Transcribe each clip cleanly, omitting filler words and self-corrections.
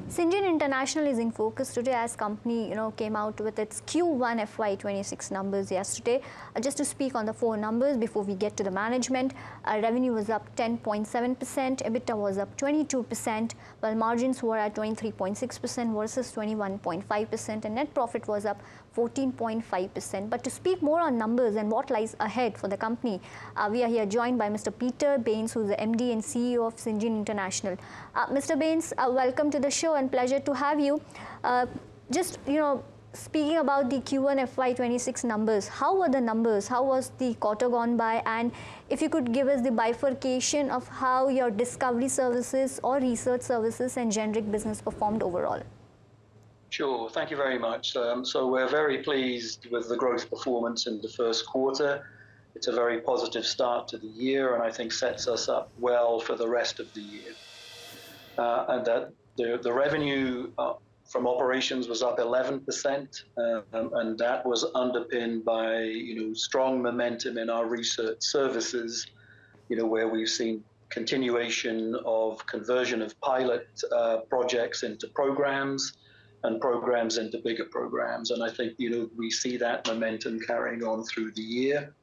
Syngene International is in focus today as company came out with its Q1 FY26 numbers yesterday. Just to speak on the four numbers before we get to the management, revenue was up 10.7%, EBITDA was up 22%, while margins were at 23.6% versus 21.5%, and net profit was up 14.5%. But to speak more on numbers and what lies ahead for the company, we are here joined by Mr. Peter Bains, who is the MD and CEO of Syngene International. Mr. Bains, welcome to the show and pleasure to have you. Speaking about the Q1 FY26 numbers, how were the numbers? How was the quarter gone by? And if you could give us the bifurcation of how your discovery services or research services and generic business performed overall. Sure, thank you very much. So we're very pleased with the growth performance in the first quarter. It's a very positive start to the year and I think sets us up well for the rest of the year. And that the revenue from operations was up 11%, and that was underpinned by strong momentum in our research services, where we've seen continuation of conversion of pilot projects into programs and programs into bigger programs. And I think we see that momentum carrying on through the year.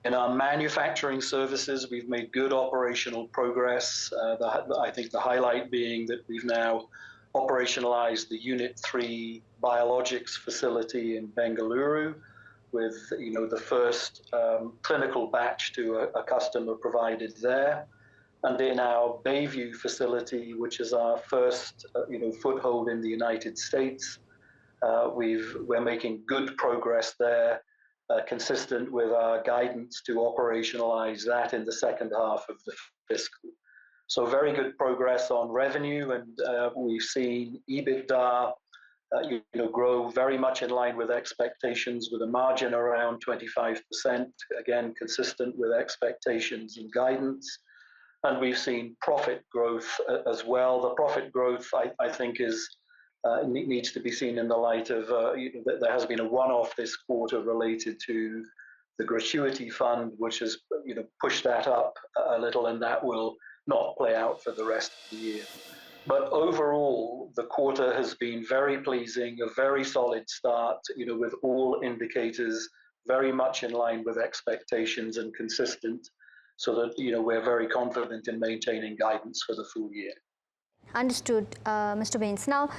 In our manufacturing services, we've made good operational progress. I think the highlight being that we've now operationalized the Unit 3 biologics facility in Bengaluru with the first clinical batch to a customer provided there. And in our Bayview facility, which is our first foothold in the United States, we're making good progress there. Consistent with our guidance to operationalize that in the second half of the fiscal. So very good progress on revenue, and we've seen EBITDA grow very much in line with expectations, with a margin around 25%, again consistent with expectations and guidance. And we've seen profit growth as well. The profit growth, I think, needs to be seen in the light of there has been a one-off this quarter related to the gratuity fund, which has pushed that up a little, and that will not play out for the rest of the year. But overall, the quarter has been very pleasing, a very solid start, with all indicators very much in line with expectations and consistent, so that we're very confident in maintaining guidance for the full year. Understood, Mr. Bains. Now,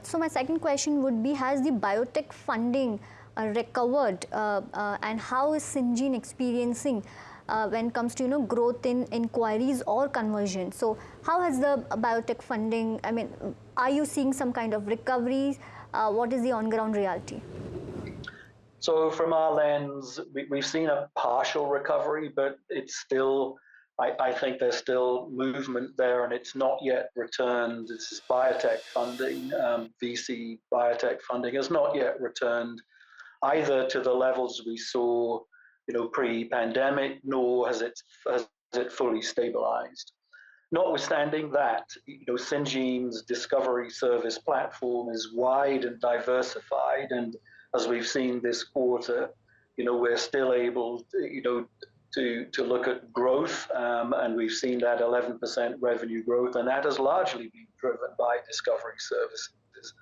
so my second question would be, has the biotech funding recovered and how is Syngene experiencing when it comes to growth in inquiries or conversion? So how has the biotech funding, are you seeing some kind of recovery? What is the on-ground reality? So from our lens, we've seen a partial recovery, but it's still, I think there's still movement there and it's not yet returned. This is biotech funding, VC biotech funding has not yet returned either to the levels we saw pre-pandemic, nor has it fully stabilized. Notwithstanding that, Syngene's discovery service platform is wide and diversified, and as we've seen this quarter, we're still able to look at growth, and we've seen that 11% revenue growth, and that has largely been driven by discovery services.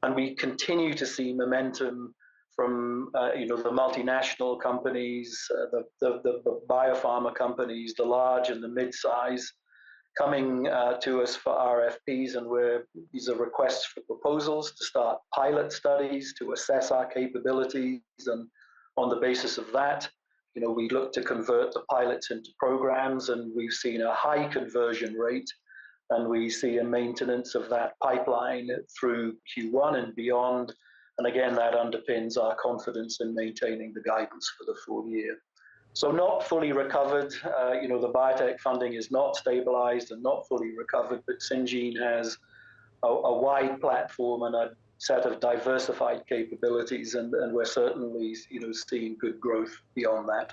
And we continue to see momentum from the multinational companies, the biopharma companies, the large and the mid-size, coming to us for RFPs, and these are requests for proposals to start pilot studies to assess our capabilities, and on the basis of that, we look to convert the pilots into programs, and we've seen a high conversion rate, and we see a maintenance of that pipeline through Q1 and beyond. And again, that underpins our confidence in maintaining the guidance for the full year. So not fully recovered, the biotech funding is not stabilized and not fully recovered, but Syngene has a wide platform and a set of diversified capabilities, and we're certainly seeing good growth beyond that.